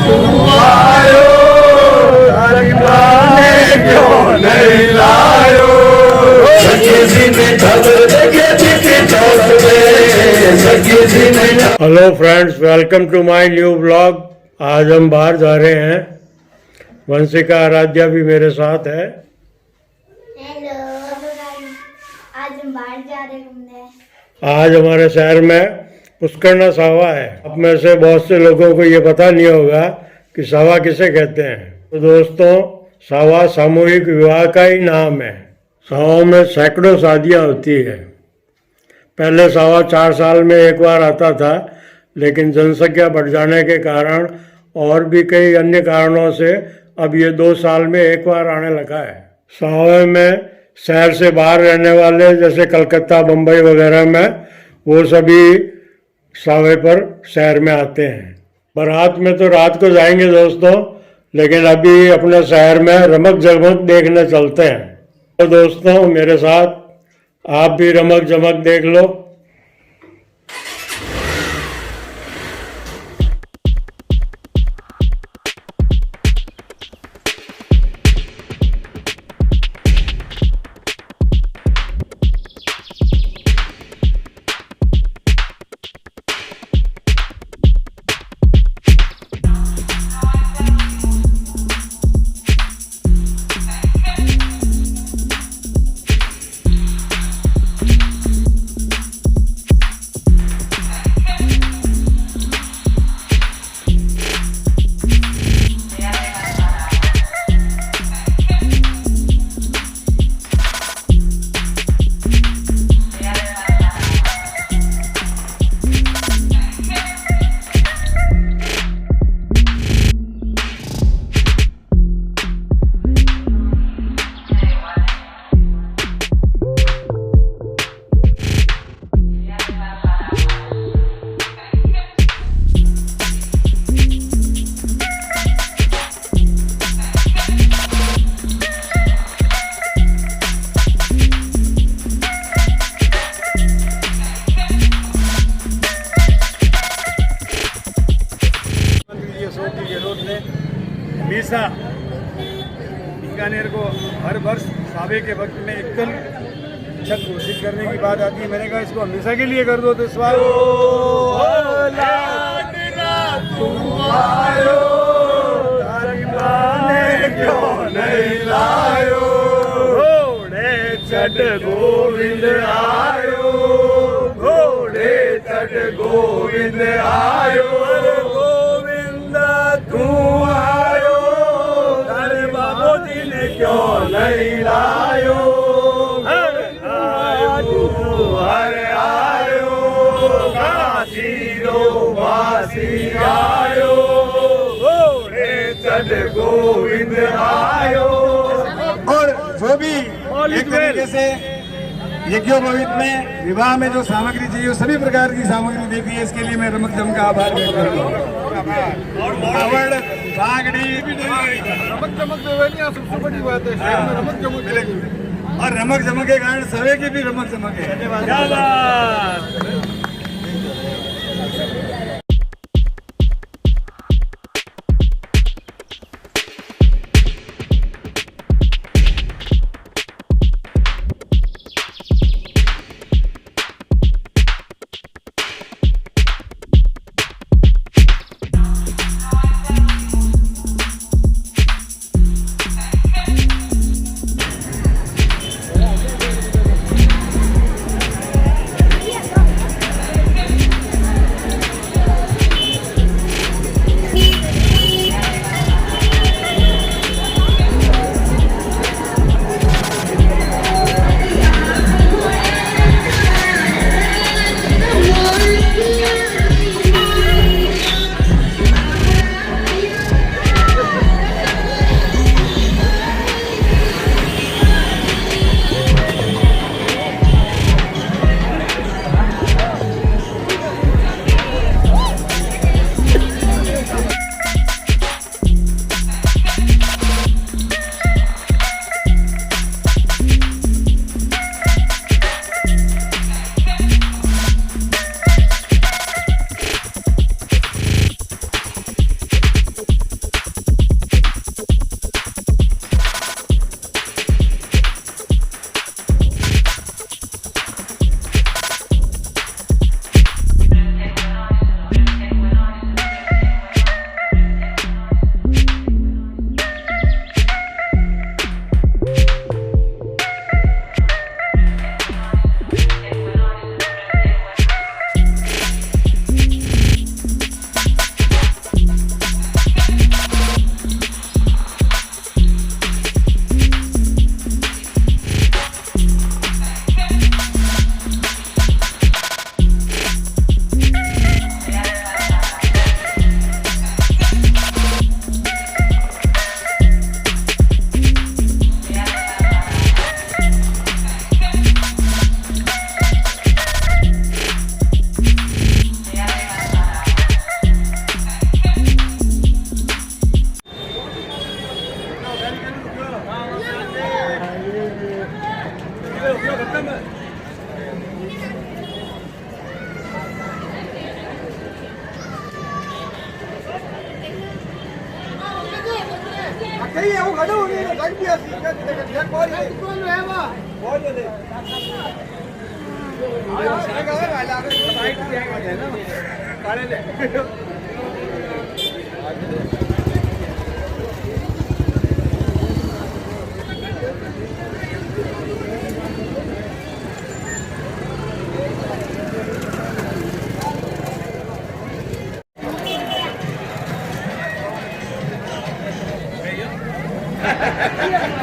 आयो दीवाने क्यों नहीं लायो hello friends, welcome to my new blog. आज हम बाहर जा रहे हैं। वंशिका आराध्या भी मेरे साथ है। हेलो, आज हम बाहर जा रहे हैं घूमने। आज हमारे शहर में पुष्करना सावा है। अब में से बहुत से लोगों को ये पता नहीं होगा कि सावा किसे कहते हैं। तो दोस्तों, सावा सामूहिक विवाह का ही नाम है। सावा में सैकड़ों शादियाँ होती है। पहले सावा 4 साल में एक बार आता था, लेकिन जनसंख्या बढ़ जाने के कारण और भी कई अन्य कारणों से अब ये 2 साल में एक बार आने लगा है। सावे में शहर से बाहर रहने वाले, जैसे कलकत्ता, बम्बई वगैरह में, वो सभी सावे पर शहर में आते हैं। बारात में तो रात को जाएंगे दोस्तों, लेकिन अभी अपने शहर में रमक जमक देखने चलते हैं। तो दोस्तों, मेरे साथ आप भी रमक जमक देख लो। हमेशा बीकानेर को हर वर्ष सावे के वक्त में एकल छठ घोषित करने की बात आती है। मैंने कहा इसको हमेशा के लिए कर दो। तो इस बार क्यों नहीं लायो घोड़े छठ गोविंद आयो, घोड़े छठ गोविंद आयो, गोविंद तू आयो, अरे बाबू जी ने क्यों नहीं लायो, हरे आयो, काशी रो वासी आयो, घोड़े छठ गोविंद आयो। और जो भी एक तरीके से यज्ञोपवीत में विवाह में जो सामग्री चाहिए, सभी प्रकार की सामग्री देती है। इसके लिए मैं रमक जम का आभार व्यक्त करता हूँ। रमक जमक सबसे बड़ी बात है, रमक जमक मिलेगी। और रमक जमक के कारण सवे की भी रमक जमक है।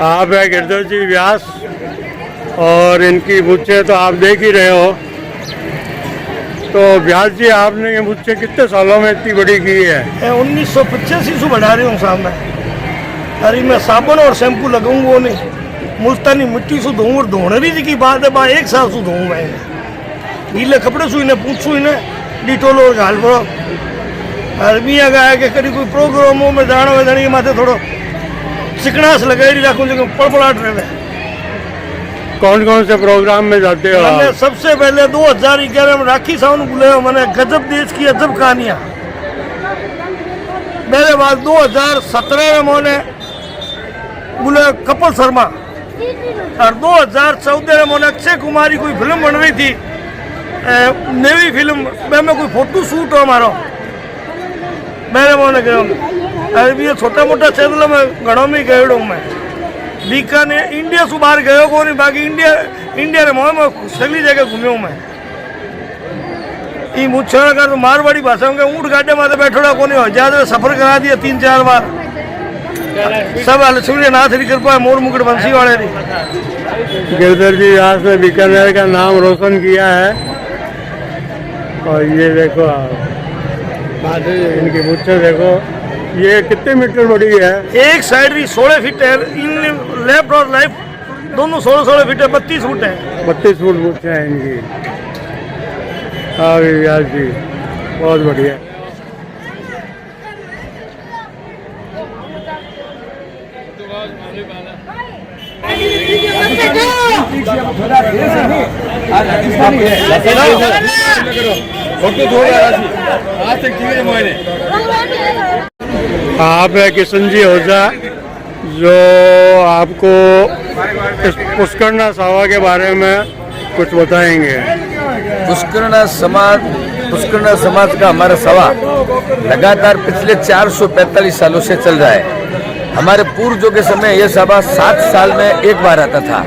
आप है गिरधर जी व्यास और इनकी मुझसे तो आप देख ही रहे हो। तो व्यास जी आपने ये मुझसे कितने सालों में इतनी बड़ी की है? 1985 से बना रही हूँ साहब मैं। अरे मैं साबुन और शैम्पू लगाऊंगा वो नहीं, मुल्तानी मिट्टी से धोऊं और धोने भी की बात है बा 1 साल से धोऊं मैं गीले कपड़े सुई ने पूछ सुई ने डिटोल और घाल पड़ो। अरबी गाया कि कभी कोई प्रोग्रामों में जाना हो जाने के माथे थोड़ा चिकनास लगाई रखूँ जो पड़पड़ाट रहे। कौन कौन से प्रोग्राम में जाते हो मैंने आप? सबसे पहले 2011 में राखी सावन बुलाया मैंने गजब देश की अजब कहानियाँ। मेरे बाद 2017 में मैंने बुलाया कपिल शर्मा और 2014 में मैंने अक्षय कुमार की कोई फिल्म बन रही थी, नवी फिल्म में कोई फोटो शूट हो हमारा, मैंने मैंने गया। अभी ये छोटा मोटा चैनल में घड़ों में गए हूँ मैं। बीकानेर इंडिया से बाहर गयो को नहीं, बाकी इंडिया रे में सगली जगह घूम्यो मैं। ये मुझे कर तो मारवाड़ी भाषा में ऊँट गाड़े में बैठोड़ा को नहीं हो, ज्यादा सफर करा दिया 3-4 बार। सब सूर्यनाथ की कृपा है, मोर मुकुट बंसी वाले की। गिरधर जी व्यास ने बीकानेर का नाम रोशन किया है। और ये देखो आप इनकी मुझसे देखो, ये कितने मीटर बड़ी है? एक साइड भी 16 फीट है, इन लेफ्ट और राइट दोनों 16 फीट है, 32 फुट है। 32 फुट मुझसे है इनकी। हाँ व्यास जी बहुत बढ़िया। आप है किशन जी ओझा जो आपको इस पुष्करना सावा के बारे में कुछ बताएंगे। पुष्करना समाज का हमारा सभा लगातार पिछले 445 सालों से चल रहा है। हमारे पूर्वजों के समय यह सभा 7 साल में एक बार आता था,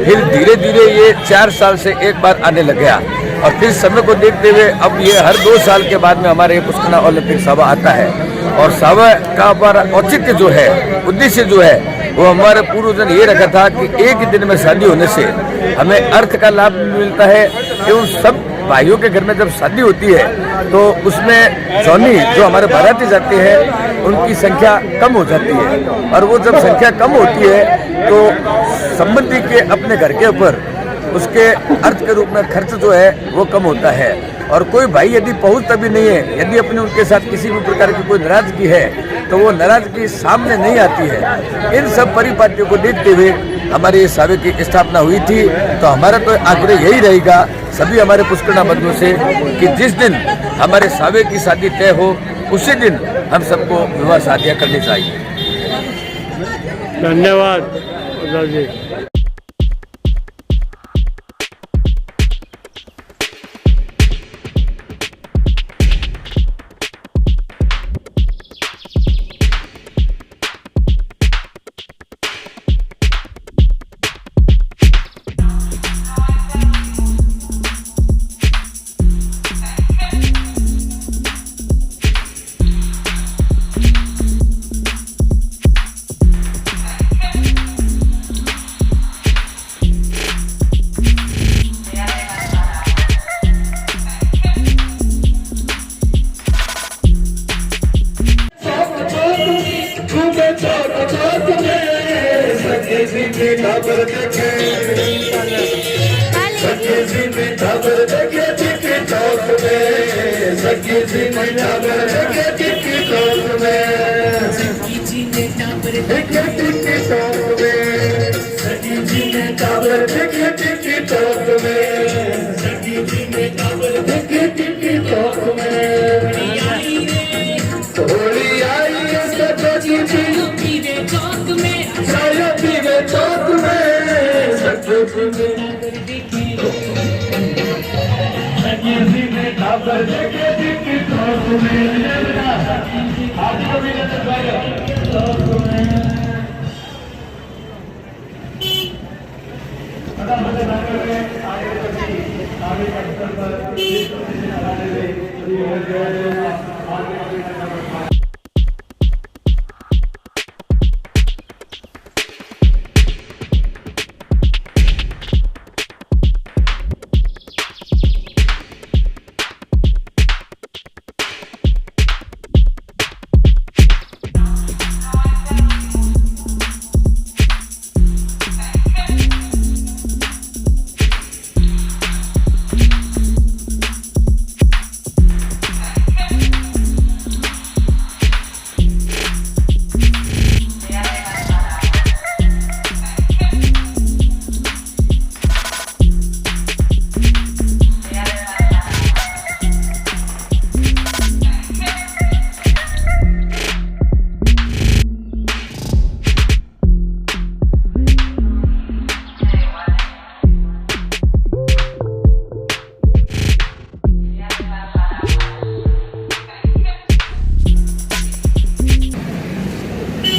फिर धीरे धीरे ये 4 साल से एक बार आने लग गया और फिर समय को देखते हुए अब ये हर 2 साल के बाद में हमारे ये पुष्करना ओलंपिक सभा आता है। और सभा का हमारा औचित्य जो है, उद्देश्य जो है, वो हमारे पूर्वजों ये रखा था कि एक ही दिन में शादी होने से हमें अर्थ का लाभ मिलता है कि उन सब भाइयों के घर में जब शादी होती है तो उसमें जौनी जो हमारे बाराती जाते हैं उनकी संख्या कम हो जाती है और वो जब संख्या कम होती है तो संबंधी के अपने घर के ऊपर उसके अर्थ के रूप में खर्च जो है वो कम होता है। और कोई भाई यदि पहुंचता भी नहीं है, यदि अपने उनके साथ किसी भी प्रकार की कोई नाराजगी है तो वो नाराजगी सामने नहीं आती है। इन सब परिपाटियों को देखते हुए हमारे इस सावे की स्थापना हुई थी। तो हमारा तो आग्रह यही रहेगा सभी हमारे पुष्करना बंधुओं से कि जिस दिन हमारे सावे की शादी तय हो उसी दिन हम सबको विवाह शादियाँ करनी चाहिए। धन्यवाद ओझा जी। होली आई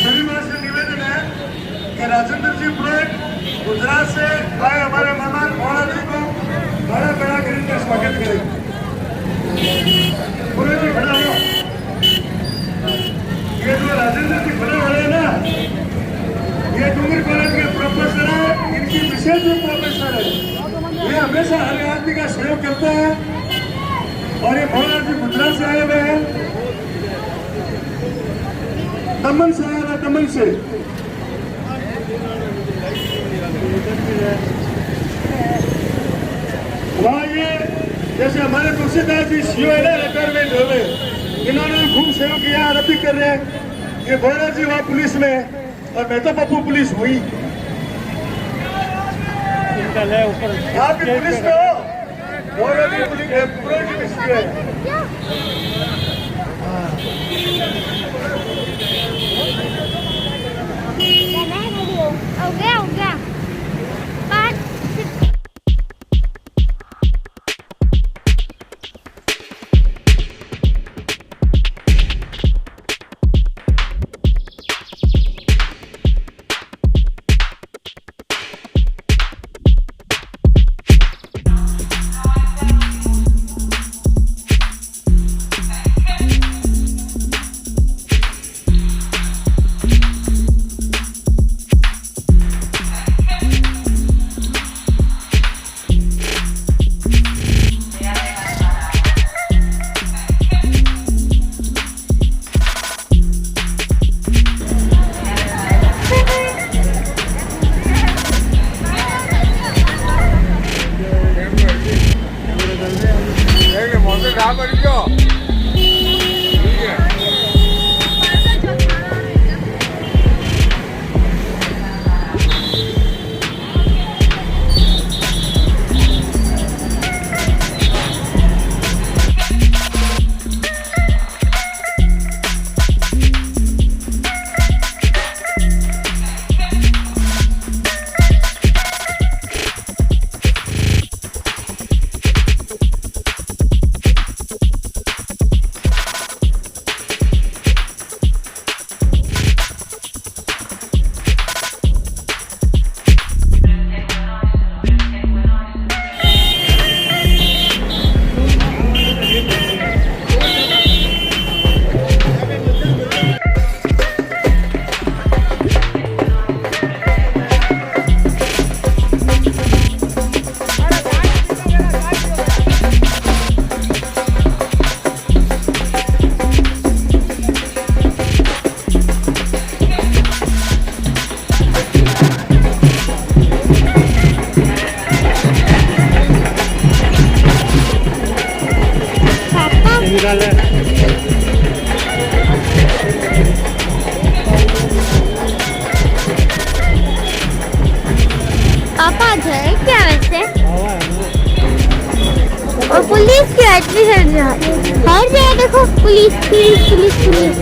सभी माँ से निवेदन है कि राजेंद्र जी प्रोजेक्ट गुजरात से आए हमारे मेहमान मोहना जी को बड़ा बड़ा खरीद कर स्वागत करें। पूरे जी खड़ा हो। ये जो राजेंद्र जी खड़े हो रहे हैं ना, ये डूंगरी कॉलेज के प्रोफेसर है, इनकी विशेष जो प्रोफेसर है, ये हमेशा हर आदमी का सहयोग करते हैं। और ये मोहना जी गुजरात से आए हुए हैं, दमन से आया था, दमन से। वहाँ ये जैसे हमारे तुलसीदास जी सीओ है ना, रिटायरमेंट हो गए, इन्होंने खूब सेवा किया, अब भी कर रहे हैं। ये भोरा जी वहाँ पुलिस में और मैं तो पप्पू पुलिस हुई। आप भी पुलिस में हो, भोरा जी पुलिस है। हो गया पाँच पापा है क्या वैसे? और पुलिस की इतनी हर जगह देखो पुलिस पुलिस पुलिस पुलिस।